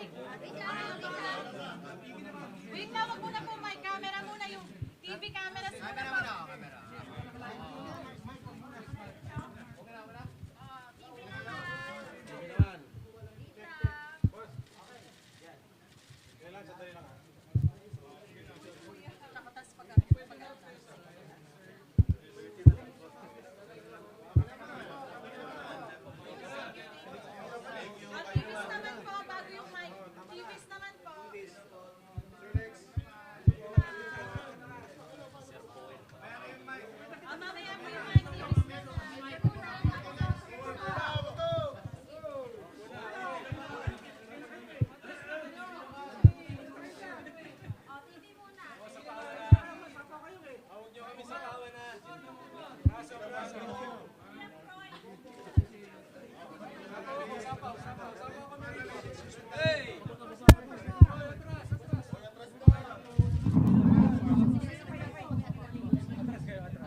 mic. Wait na, wag muna po mic. Camera muna yung TV cameras muna po. Camera. TVs naman po, bago yung mic. TVs naman po. Mamaya po yung mic. TVs naman.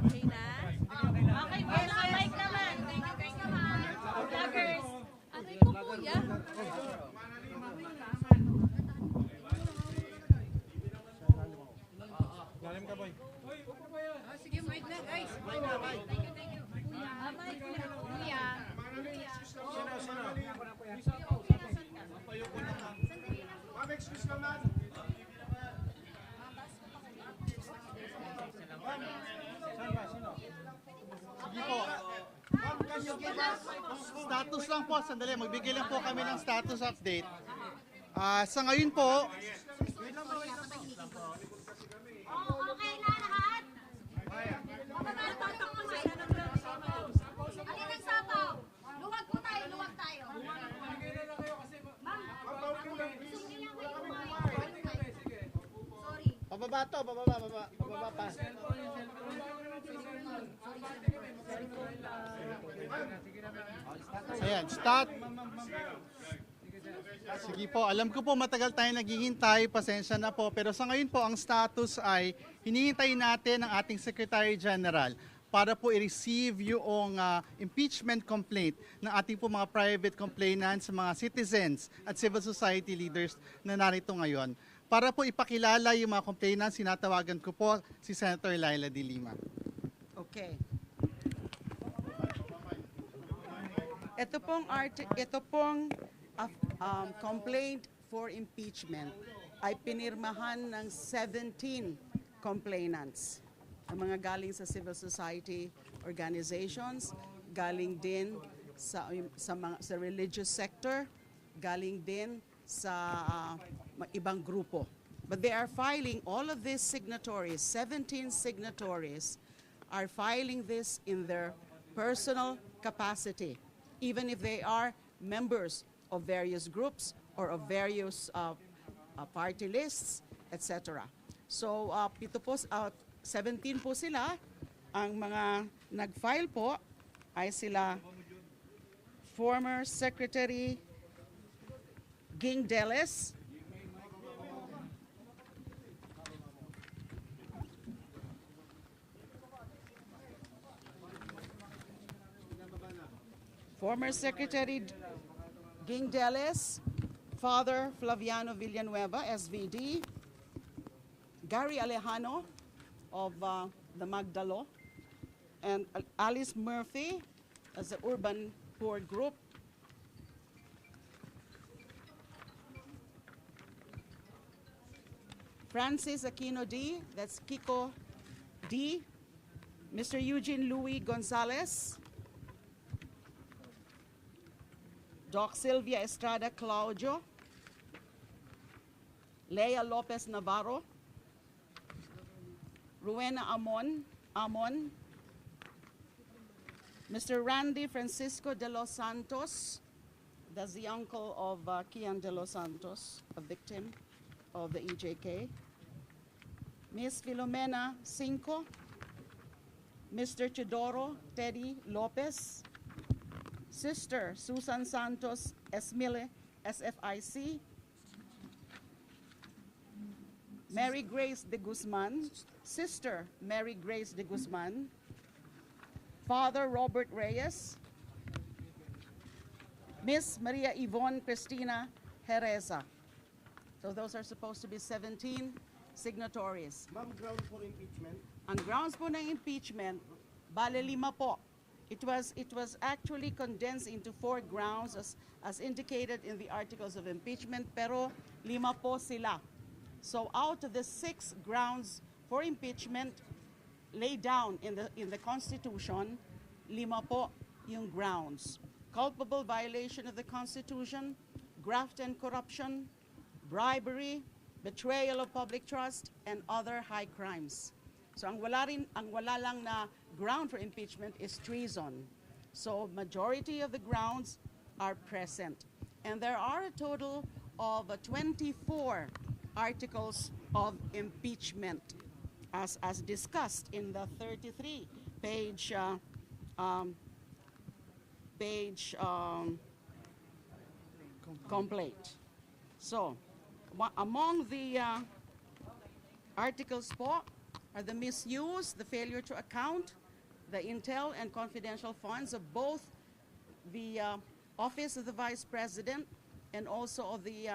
Okay na? Okay po, naka-mic naman. Vloggers. Aray ko kuya. Lalim ka, boy. Sige, mic na, guys. Mic na. Kuya. Ma'am, excuse naman. Saan ba? Sino? Sige po. Ma'am, kanyo po ba? Status lang po, sandali. Magbigay lang po kami ng status update. Sa ngayon po, Okay na lahat? Alin ang sapaw? Luwag po tayo, luwag tayo. Ma'am, sungin lang kayo Sorry. pababa to, pababa pa. Ayan, start. Sige po, alam ko po matagal tayo naghihintay, pasensya na po. Pero sa ngayon po, ang status ay hinihintay natin ang ating Secretary General para po i-receive yung impeachment complaint ng ating po mga private complainants, mga citizens at civil society leaders na narito ngayon. Para po ipakilala yung mga complainants, sinatawagan ko po si Senator Laila de Lima. Okay. Ito pong complaint for impeachment ay pinirmahan ng 17 complainants. Ang mga galing sa civil society organizations, galing din sa religious sector, galing din sa ibang grupo. But they are filing all of these signatories, 17 signatories, are filing this in their personal capacity, even if they are members of various groups or of various party lists, etc. So, 17 po sila. Ang mga nag-file po ay sila former Secretary Ging Deles, former Secretary Ging Deles, Father Flaviano Villanueva, SVD, Gary Alejano of the Magdalo, and Alice Murphy as the Urban Poor Group, Francis Aquino D, that's Kiko D, Mr. Eugene Louis Gonzalez, Doc Sylvia Estrada Claudio, Lea Lopez Navarro, Rowena Amon, Mr. Randy Francisco de los Santos, that's the uncle of Kian de los Santos, a victim of the EJK, Miss Filomena Cinco, Mr. Chidoro Teddy Lopez, Sister Susan Santos Esmile, SFIC, Mary Grace de Guzman, Sister Mary Grace de Guzman, Father Robert Reyes, Miss Maria Yvonne Cristina Jereza. So those are supposed to be 17 signatories. Ma'am, ground for impeachment. Ang grounds po ng impeachment, bale 5 po. It was actually condensed into 4 grounds as indicated in the articles of impeachment, pero 5 po sila. So out of the 6 grounds for impeachment laid down in the Constitution, 5 po yung grounds. Culpable violation of the Constitution, graft and corruption, bribery, betrayal of public trust, and other high crimes. So ang wala lang na ground for impeachment is treason. So majority of the grounds are present. And there are a total of 24 articles of impeachment as discussed in the 33 page complaint. So among the articles po are the misuse, the failure to account, the intel and confidential funds of both the Office of the Vice President and also of the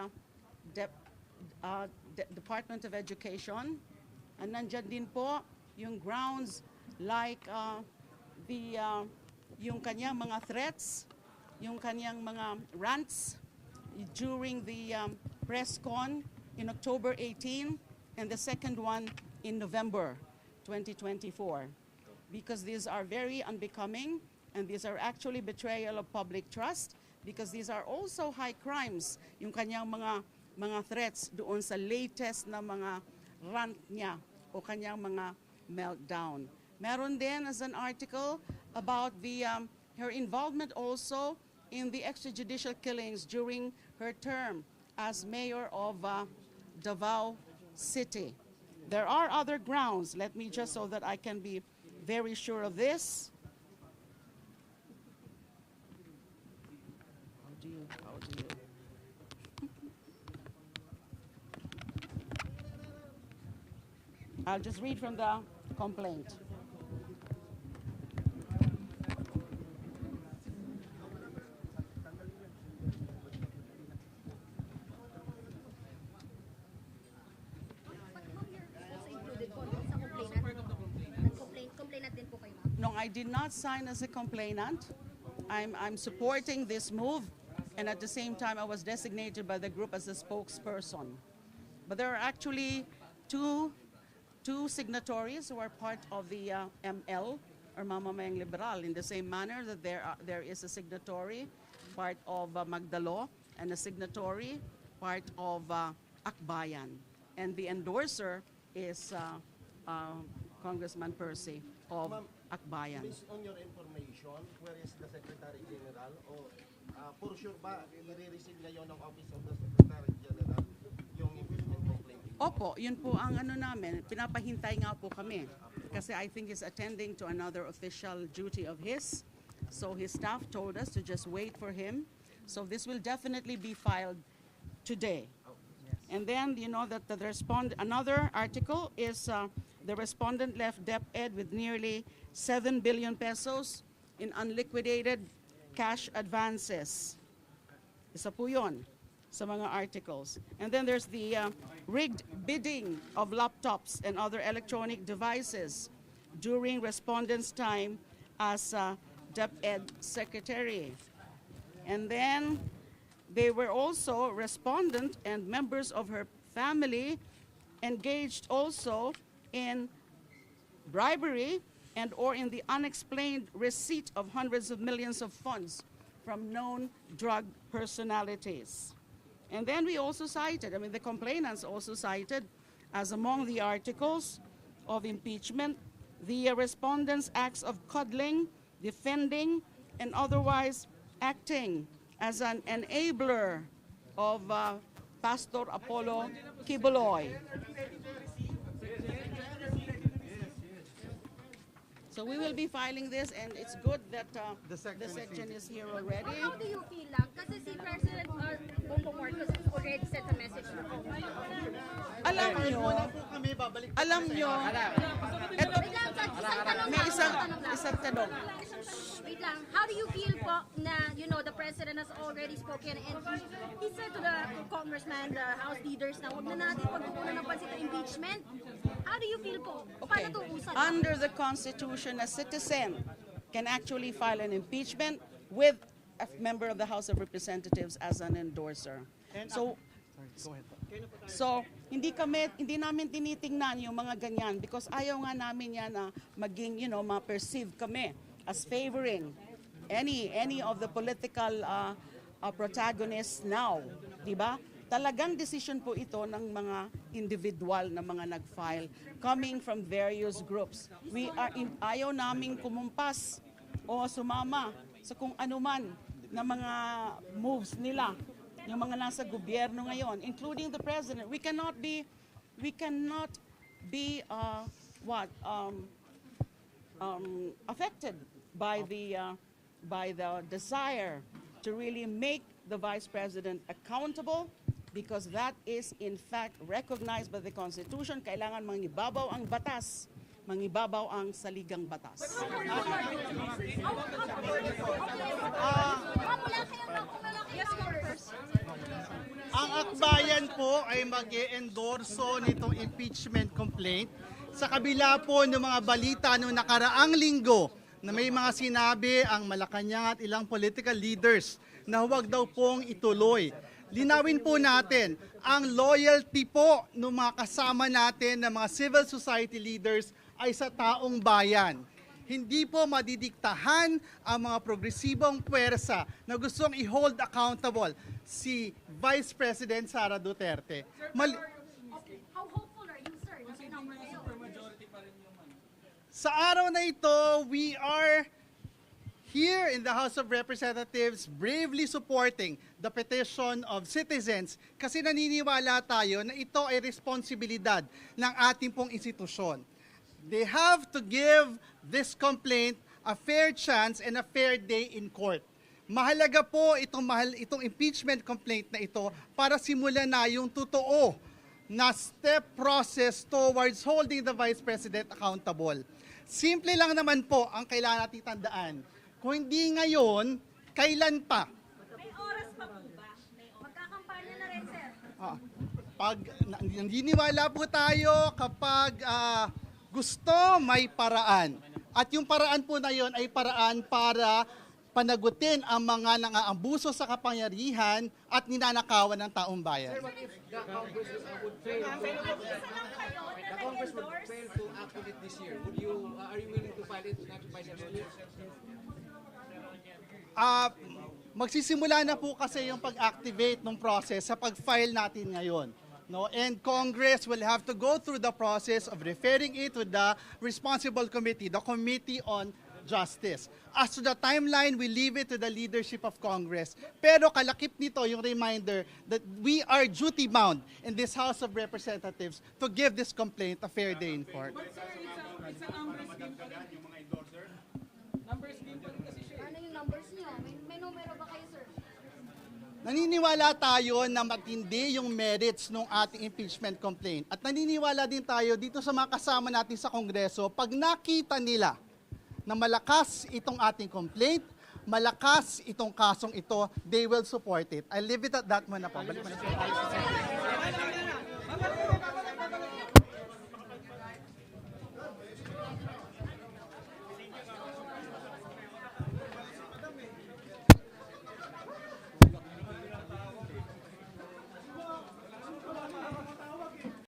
Department of Education. And nandyan din po yung grounds like yung kanyang mga threats, yung kanyang mga rants during the press con in October 18 and the second one in November 2024, because these are very unbecoming and these are actually betrayal of public trust, because these are also high crimes, yung kanyang mga threats doon sa latest na mga rant niya o kanyang mga meltdown. Meron din as an article about her involvement also in the extrajudicial killings during her term as mayor of Davao City. There are other grounds. Let me just, so that I can be very sure of this. How do you? I'll just read from the complaint. No, I did not sign as a complainant. I'm supporting this move, and at the same time, I was designated by the group as a spokesperson. But there are actually two signatories who are part of the ML, or Mamamayang Liberal, in the same manner that there is a signatory, part of Magdalo, and a signatory, part of Akbayan. And the endorser is Congressman Percy of Akbayan. Based on your information, where is the Secretary General? O for sure ba, i-receive ngayon ng Office of the Secretary General yung impeachment complaint? Opo, yun po ang ano namin. Pinapahintay nga po kami. Kasi I think he's attending to another official duty of his. So his staff told us to just wait for him. So this will definitely be filed today. And then, you know, that another article is the respondent left DepEd with nearly 7 billion pesos in unliquidated cash advances. Isa po yun sa mga articles. And then there's the rigged bidding of laptops and other electronic devices during respondent's time as DepEd secretary. And then they were also, respondent and members of her family engaged also in bribery and or in the unexplained receipt of hundreds of millions of funds from known drug personalities. And then we also cited, the complainants also cited as among the articles of impeachment, the respondents' acts of coddling, defending, and otherwise acting as an enabler of Pastor Apollo Kibuloy. So we will be filing this, and it's good that the section is here already. How do you feel lang? Kasi si President Bongbong Marcos has already sent a message to all. Alam nyo, May isang tanong. Isang tanong. Wait lang. How do you feel po na, the President has already spoken and he said to the congressman, the House leaders na huwag na natin pagtuunan ng pansin sa impeachment. How do you feel po? Okay. Paano to usad? Under the Constitution, a citizen can actually file an impeachment with a member of the House of Representatives as an endorser. So, Go ahead po. So, hindi namin tinitingnan yung mga ganyan because ayaw nga namin yan na maging, ma-perceive kami as favoring any of the political protagonists now, di ba? Talagang decision po ito ng mga individual na mga nag-file coming from various groups. Ayaw naming kumumpas o sumama sa kung anuman na mga moves nila. Yung mga nasa gobyerno ngayon, including the president, we cannot be affected by the desire to really make the vice president accountable because that is in fact recognized by the Constitution. Kailangan mangibabaw ang batas, mangibabaw ang saligang batas. Ang akbayan po ay mag-e-endorso nitong impeachment complaint sa kabila po ng mga balita noong nakaraang linggo na may mga sinabi ang Malacanang at ilang political leaders na huwag daw pong ituloy. Linawin po natin, ang loyalty po ng mga kasama natin na mga civil society leaders ay sa taong bayan. Hindi po madidiktahan ang mga progresibong puwersa na gustong i-hold accountable si Vice President Sara Duterte. How hopeful are you, sir? Sa araw na ito, we are here in the House of Representatives bravely supporting the petition of citizens kasi naniniwala tayo na ito ay responsibilidad ng ating pong institusyon. They have to give this complaint a fair chance and a fair day in court. Mahalaga po itong impeachment complaint na ito para simulan na yung totoo na step process towards holding the Vice President accountable. Simple lang naman po ang kailangan natin tandaan. Kung hindi ngayon, kailan pa? May oras pa po ba? Magkakampanya na rin, sir. Naniniwala po tayo kapag gusto, may paraan. At yung paraan po na yon ay paraan para panagutin ang mga nang-aabuso sa kapangyarihan at ninanakawan ng taong bayan. The Congress would fail to act on it this year. Are you willing to file it by next year? Magsisimula na po kasi yung pag-activate ng process sa pag-file natin ngayon. No, and Congress will have to go through the process of referring it to the responsible committee, the Committee on Justice. As to the timeline, we leave it to the leadership of Congress. Pero kalakip nito yung reminder that we are duty-bound in this House of Representatives to give this complaint a fair day in court. But sir, it's a numbers game pa rin. Yung mga endorser? Numbers game pa rin kasi siya. Ano yung numbers niyo? May numero ba kayo, sir? Naniniwala tayo na matindi yung merits ng ating impeachment complaint. At naniniwala din tayo dito sa mga kasama natin sa Kongreso, pag nakita nila na malakas itong ating complaint, malakas itong kasong ito, they will support it. I'll leave it at that muna po. Balik mo na.